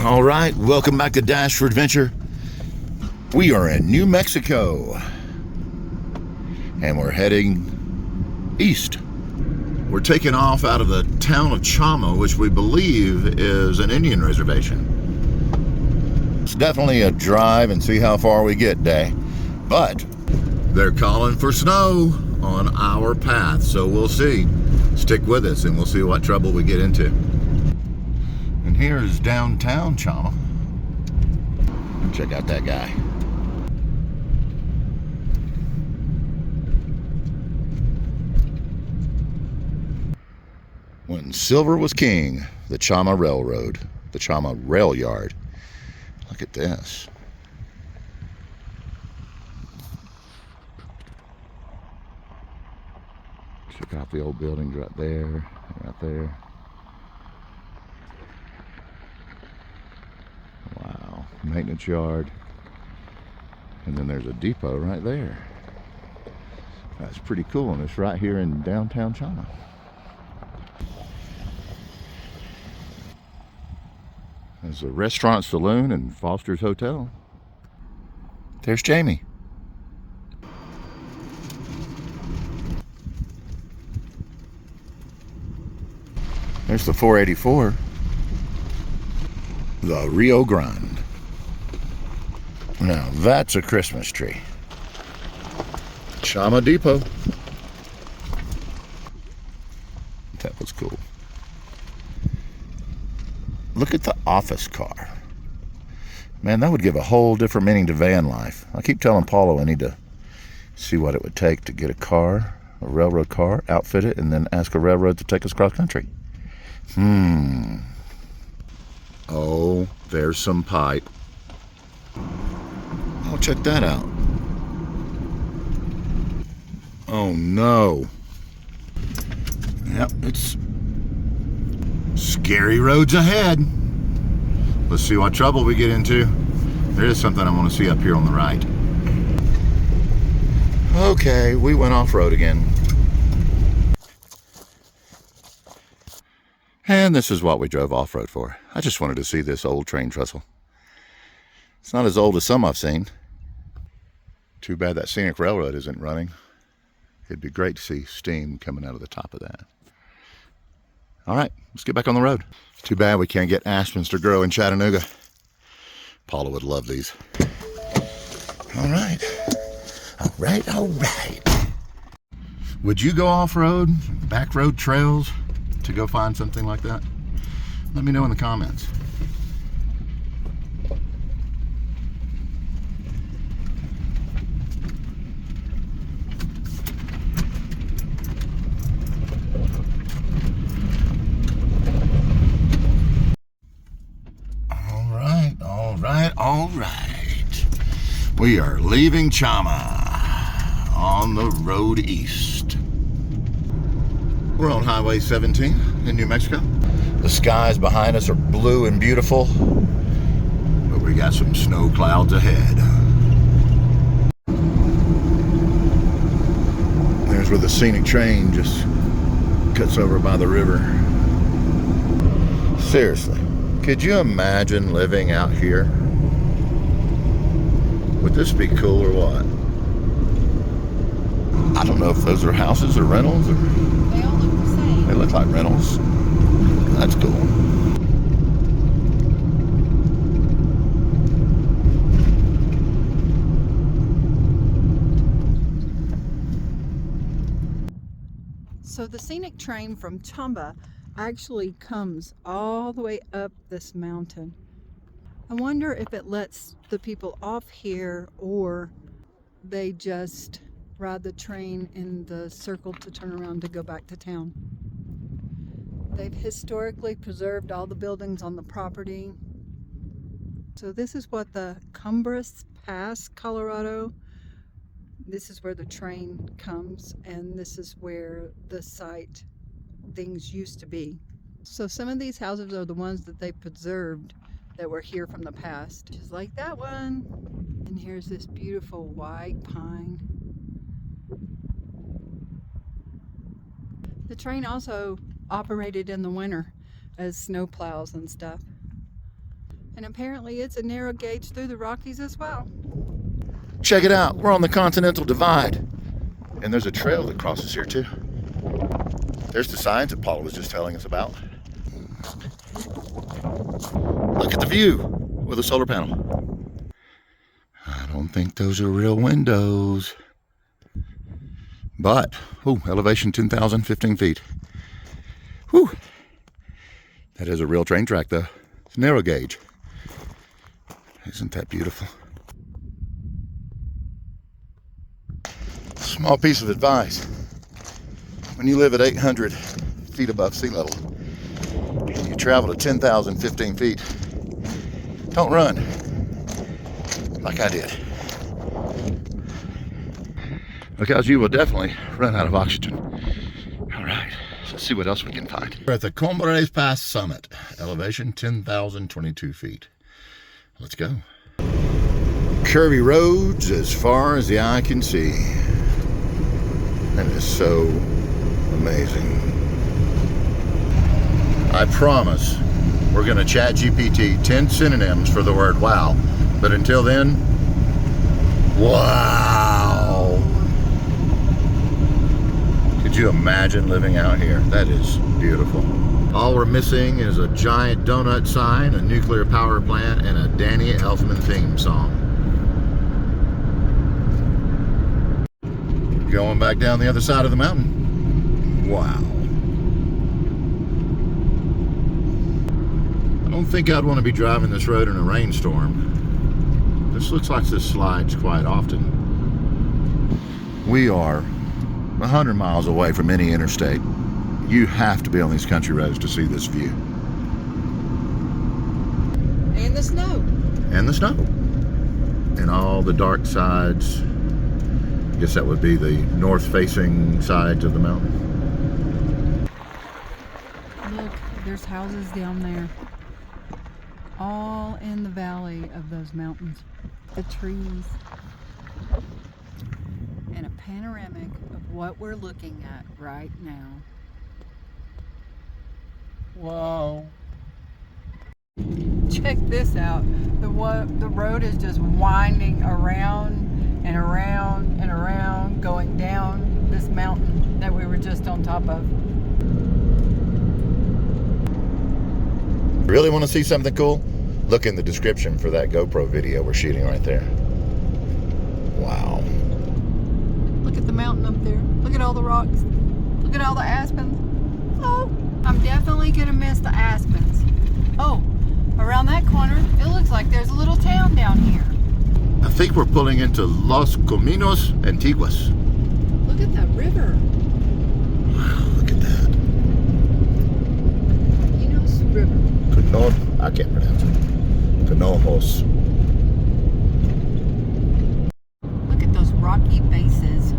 All right, welcome back to Dash for Adventure. We are in New Mexico, and we're heading east. We're taking off out of the town of Chama, which we believe is an Indian reservation. It's definitely a drive and see how far we get day, but they're calling for snow on our path, so we'll see. Stick with us and we'll see what trouble we get into. And here's downtown Chama. Check out that guy. When silver was king, the Chama Railroad, the Chama Rail Yard. Look at this. Check out the old buildings right there, right there. Wow, maintenance yard. And then there's a depot right there. That's pretty cool, and it's right here in downtown Chama. There's a restaurant, saloon, and Foster's Hotel. There's Jamie. There's the 484. The Rio Grande. Now that's a Christmas tree. Chama Depot. That was cool. Look at the office car. Man, that would give a whole different meaning to van life. I keep telling Paulo I need to see what it would take to get a car, a railroad car, outfit it, and then ask a railroad to take us cross country. Oh, there's some pipe. Oh, check that out. Oh no. Yep, it's scary roads ahead. Let's see what trouble we get into. There is something I want to see up here on the right. Okay, we went off-road again. And this is what we drove off-road for. I just wanted to see this old train trestle. It's not as old as some I've seen. Too bad that scenic railroad isn't running. It'd be great to see steam coming out of the top of that. All right, let's get back on the road. Too bad we can't get aspens to grow in Chattanooga. Paula would love these. All right. All right, all right. Would you go off-road, back road trails to go find something like that? Let me know in the comments. All right. We are leaving Chama on the road east. We're on Highway 17 in New Mexico. The skies behind us are blue and beautiful, but we got some snow clouds ahead. There's where the scenic train just cuts over by the river. Seriously, could you imagine living out here? Would this be cool or what? I don't know if those are houses or rentals. Or they all look the same. They look like rentals. That's cool. So the scenic train from Chama actually comes all the way up this mountain. I wonder if it lets the people off here or they just ride the train in the circle to turn around to go back to town. They've historically preserved all the buildings on the property. So this is what the Cumbres Pass, Colorado. This is where the train comes, and this is where the site things used to be. So some of these houses are the ones that they preserved that were here from the past, just like that one. And here's this beautiful white pine. The train also operated in the winter as snow plows and stuff. And apparently it's a narrow gauge through the Rockies as well. Check it out. We're on the Continental Divide. And there's a trail that crosses here too. There's the signs that Paula was just telling us about. Look at the view with a solar panel. I don't think those are real windows. But, elevation 10,015 feet. Whew. That is a real train track though. It's narrow gauge. Isn't that beautiful? Small piece of advice. When you live at 800 feet above sea level, and you travel to 10,015 feet, don't run like I did. Because you will definitely run out of oxygen. All right, let's see what else we can find. We're at the Cumbres Pass summit, elevation 10,022 feet. Let's go. Curvy roads as far as the eye can see. That is so amazing. I promise we're going to chat GPT 10 synonyms for the word wow. But until then, wow. Could you imagine living out here? That is beautiful. All we're missing is a giant donut sign, a nuclear power plant, and a Danny Elfman theme song. Going back down the other side of the mountain. Wow. I don't think I'd want to be driving this road in a rainstorm. This looks like this slides quite often. We are 100 miles away from any interstate. You have to be on these country roads to see this view. And the snow. And the snow. And all the dark sides. I guess that would be the north-facing sides of the mountain. Look, there's houses down there. All in the valley of those mountains. The trees. And a panoramic of what we're looking at right now. Whoa. Check this out. The road is just winding around and around and around, going down this mountain that we were just on top of. Really want to see something cool? Look in the description for that GoPro video we're shooting right there. Wow. Look at the mountain up there. Look at all the rocks. Look at all the aspens. Oh, I'm definitely gonna miss the aspens. Oh, around that corner, it looks like there's a little town down here. I think we're pulling into Los Caminos Antiguos. Look at that river. Wow, look at that. Caminos River. I can't pronounce it. Canojos. Look at those rocky bases.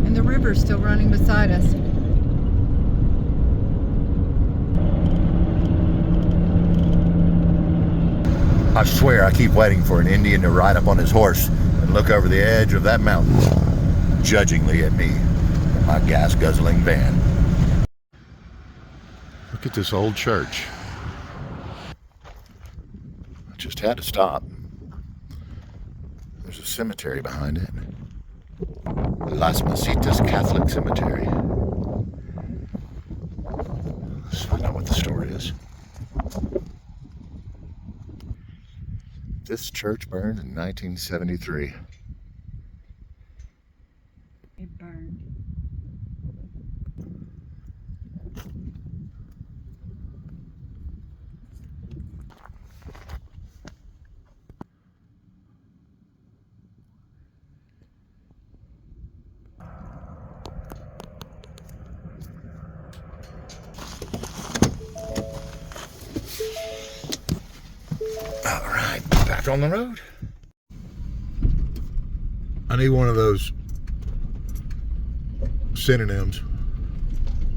And the river's still running beside us. I swear I keep waiting for an Indian to ride up on his horse and look over the edge of that mountain, judgingly at me in my gas-guzzling van. Look at this old church. I just had to stop. There's a cemetery behind it. Las Masitas Catholic Cemetery. Let's find out what the story is. This church burned in 1973. It burned. All right, back on the road. I need one of those synonyms.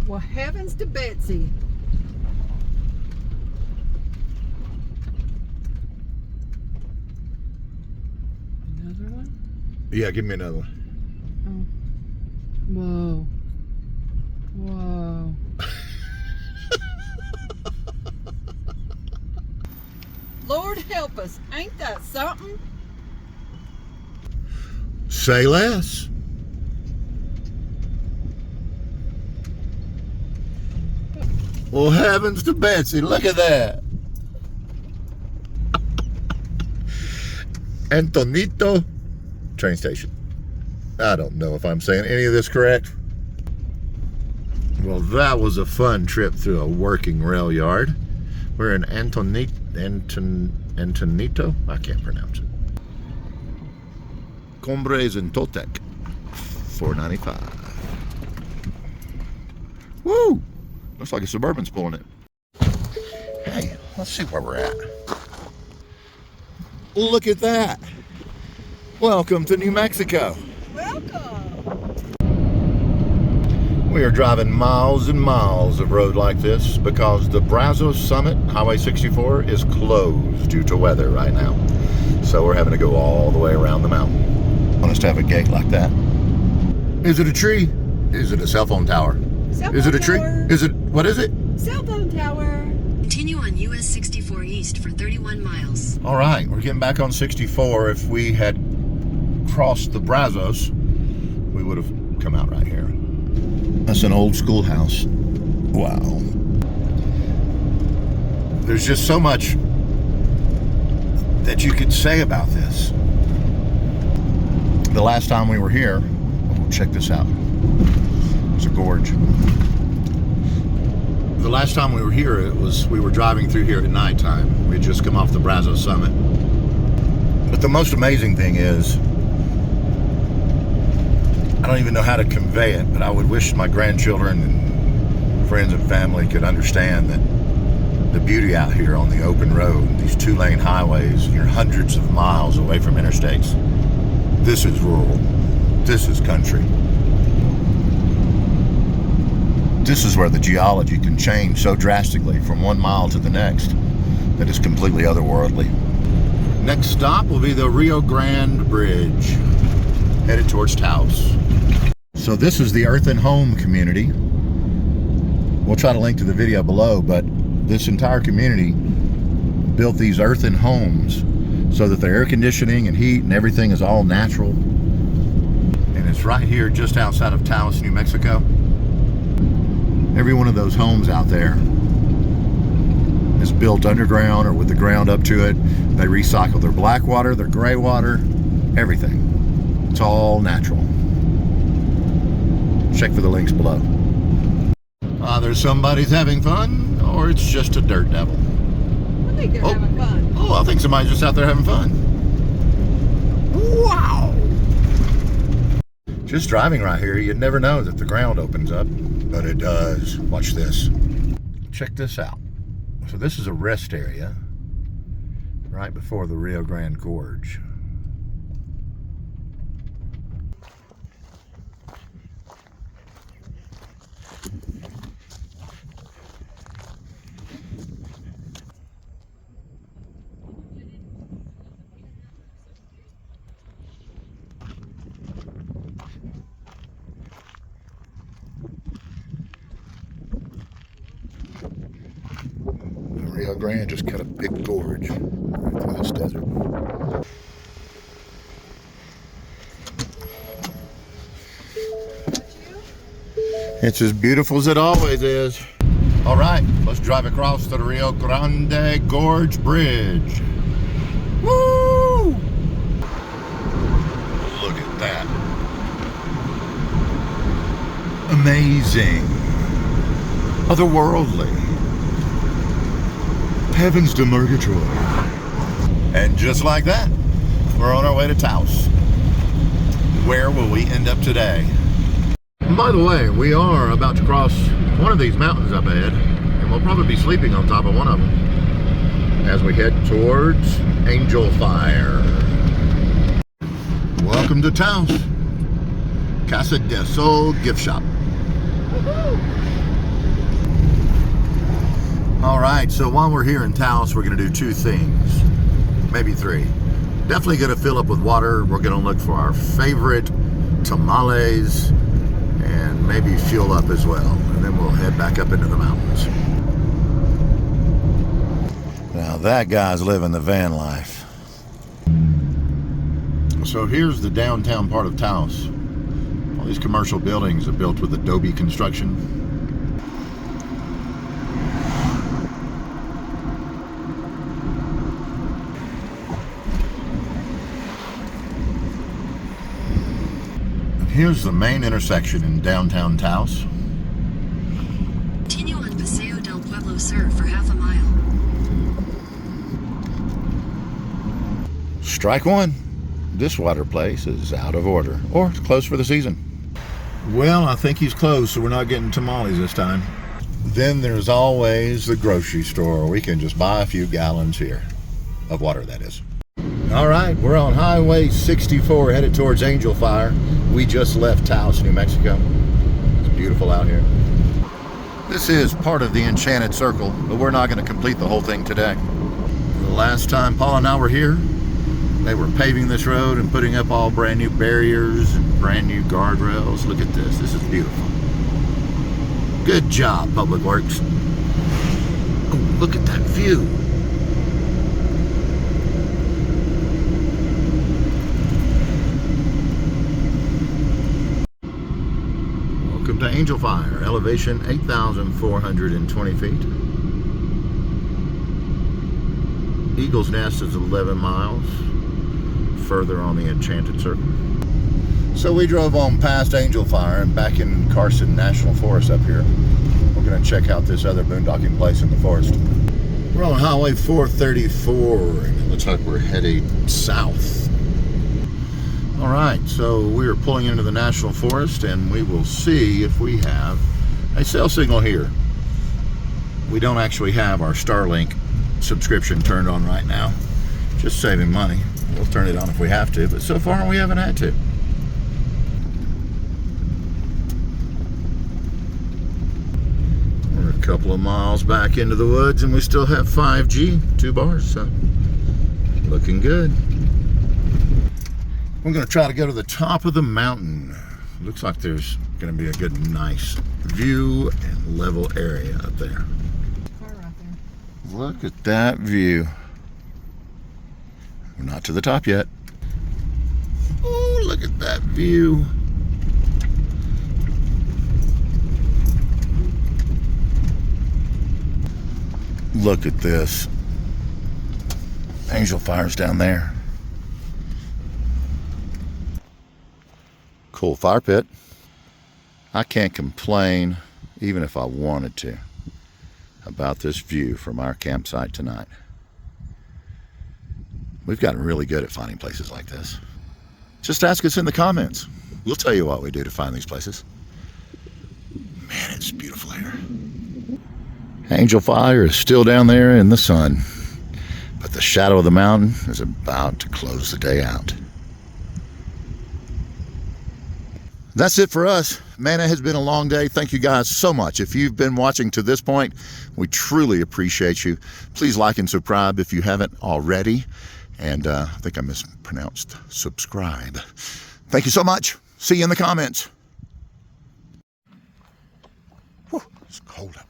Well, heavens to Betsy. Another one? Yeah, give me another one. Oh. Whoa. Whoa. Lord help us. Ain't that something? Say less. Well, heavens to Betsy, look at that. Antonito train station. I don't know if I'm saying any of this correct. Well, that was a fun trip through a working rail yard. We're in Antonito. I can't pronounce it. Cumbres in Toltec, $4.95. Woo! Looks like a Suburban's pulling it. Hey, let's see where we're at. Look at that. Welcome to New Mexico. Welcome. We are driving miles and miles of road like this because the Brazos Summit, Highway 64, is closed due to weather right now. So we're having to go all the way around the mountain. Want us to have a gate like that? Is it a tree? Is it a cell phone tower? Is it a tree? Is it, what is it? Cell phone tower. Continue on US 64 East for 31 miles. All right, we're getting back on 64. If we had crossed the Brazos, we would have come out right here. That's an old schoolhouse. Wow. There's just so much that you could say about this. The last time we were here, check this out. It's a gorge. The last time we were here, we were driving through here at nighttime. We had just come off the Brazos Summit. But the most amazing thing is, I don't even know how to convey it, but I would wish my grandchildren and friends and family could understand that the beauty out here on the open road, these 2-lane highways, you're hundreds of miles away from interstates. This is rural. This is country. This is where the geology can change so drastically from 1 mile to the next that it's completely otherworldly. Next stop will be the Rio Grande Bridge, headed towards Taos. So this is the Earth and Home community. We'll try to link to the video below, but this entire community built these earthen homes so that the air conditioning and heat and everything is all natural. And it's right here just outside of Taos, New Mexico. Every one of those homes out there is built underground or with the ground up to it. They recycle their black water, their gray water, everything. It's all natural. Check for the links below. Either somebody's having fun or it's just a dirt devil. I think they're having fun. Oh, I think somebody's just out there having fun. Wow! Just driving right here, you'd never know that the ground opens up, but it does. Watch this. Check this out. So this is a rest area right before the Rio Grande Gorge. Rio Grande just cut a big gorge through this desert. It's as beautiful as it always is. All right, let's drive across the Rio Grande Gorge Bridge. Woo! Look at that. Amazing. Otherworldly. Heavens to Murgatroyd. And just like that, we're on our way to Taos. Where will we end up today? By the way, we are about to cross one of these mountains up ahead, and we'll probably be sleeping on top of one of them as we head towards Angel Fire. Welcome to Taos. Casa del Sol gift shop. All right, so while we're here in Taos, we're gonna do two things, maybe three. Definitely gonna fill up with water. We're gonna look for our favorite tamales and maybe fuel up as well. And then we'll head back up into the mountains. Now that guy's living the van life. So here's the downtown part of Taos. All these commercial buildings are built with adobe construction. Here's the main intersection in downtown Taos. Continue on Paseo del Pueblo Sur for half a mile. Strike one. This water place is out of order, or it's closed for the season. Well, I think he's closed, so we're not getting tamales this time. Then there's always the grocery store. We can just buy a few gallons here. Of water, that is. All right, we're on Highway 64 headed towards Angel Fire. We just left Taos, New Mexico. It's beautiful out here. This is part of the Enchanted Circle, but we're not going to complete the whole thing today. The last time Paul and I were here, they were paving this road and putting up all brand new barriers and brand new guardrails. Look at this. This is beautiful. Good job, Public Works. Oh, look at that view. Welcome to Angel Fire, elevation 8,420 feet. Eagle's Nest is 11 miles further on the Enchanted Circle. So we drove on past Angel Fire and back in Carson National Forest up here. We're going to check out this other boondocking place in the forest. We're on Highway 434 and it looks like we're headed south. All right, so we're pulling into the National Forest and we will see if we have a cell signal here. We don't actually have our Starlink subscription turned on right now. Just saving money. We'll turn it on if we have to, but so far we haven't had to. We're a couple of miles back into the woods and we still have 5G, 2 bars, so looking good. We're going to try to go to the top of the mountain. Looks like there's going to be a good, nice view and level area up there. Car right there. Look at that view. We're not to the top yet. Oh, look at that view. Look at this. Angel Fire's down there. Cool fire pit. I can't complain, even if I wanted to, about this view from our campsite tonight. We've gotten really good at finding places like this. Just ask us in the comments. We'll tell you what we do to find these places. Man, it's beautiful here. Angel Fire is still down there in the sun, but the shadow of the mountain is about to close the day out. That's it for us. Man, it has been a long day. Thank you guys so much. If you've been watching to this point, we truly appreciate you. Please like and subscribe if you haven't already. And I think I mispronounced subscribe. Thank you so much. See you in the comments. Whew, it's cold up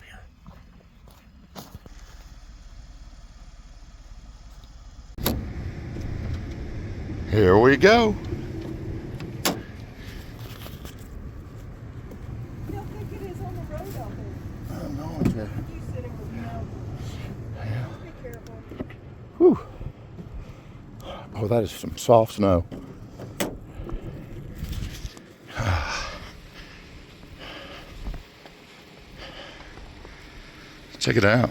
here. Here we go. Whew. Oh, that is some soft snow. Check it out.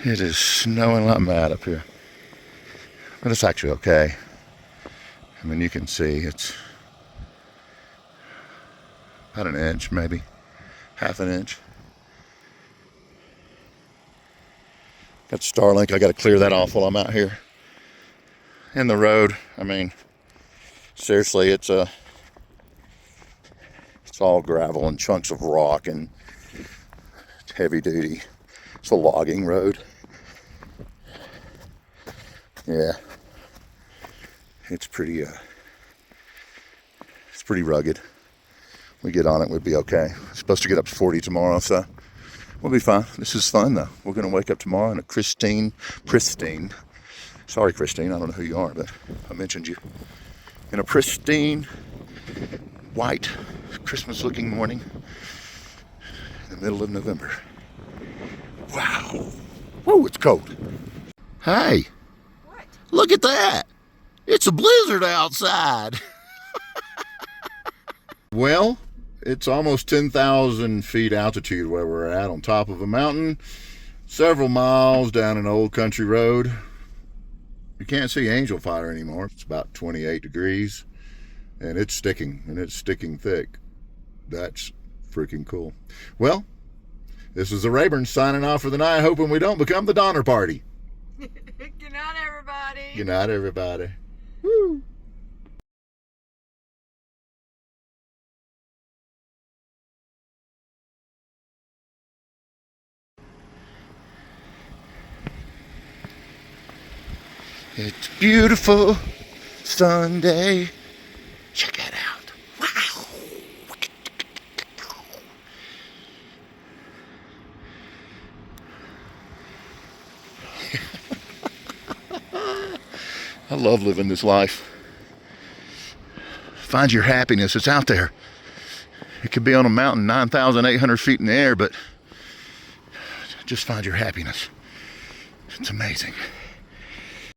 It is snowing like mad up here. But it's actually okay. I mean, you can see it's about an inch, maybe half an inch. Got Starlink, I got to clear that off while I'm out here. In the road, I mean, seriously, it's all gravel and chunks of rock and it's heavy duty. It's a logging road. Yeah, it's pretty rugged. We get on it, we'd be okay. It's supposed to get up to 40 tomorrow, so We'll be fine. This is fun though. We're gonna wake up tomorrow in a pristine, sorry Christine, I don't know who you are, but I mentioned you. In a pristine, white, Christmas looking morning in the middle of November. Wow. Whoa, it's cold. Hey, What? look at that. It's a blizzard outside. Well, it's almost 10,000 feet altitude where we're at, on top of a mountain, several miles down an old country road. You can't see angel fire anymore. It's about 28 degrees and it's sticking thick. That's freaking cool. Well, this is the Rayburn signing off for the night, hoping we don't become the Donner Party. Good night, everybody. Good night, everybody. Woo. It's a beautiful Sunday. Check it out. Wow. I love living this life. Find your happiness. It's out there. It could be on a mountain 9,800 feet in the air, but just find your happiness. It's amazing.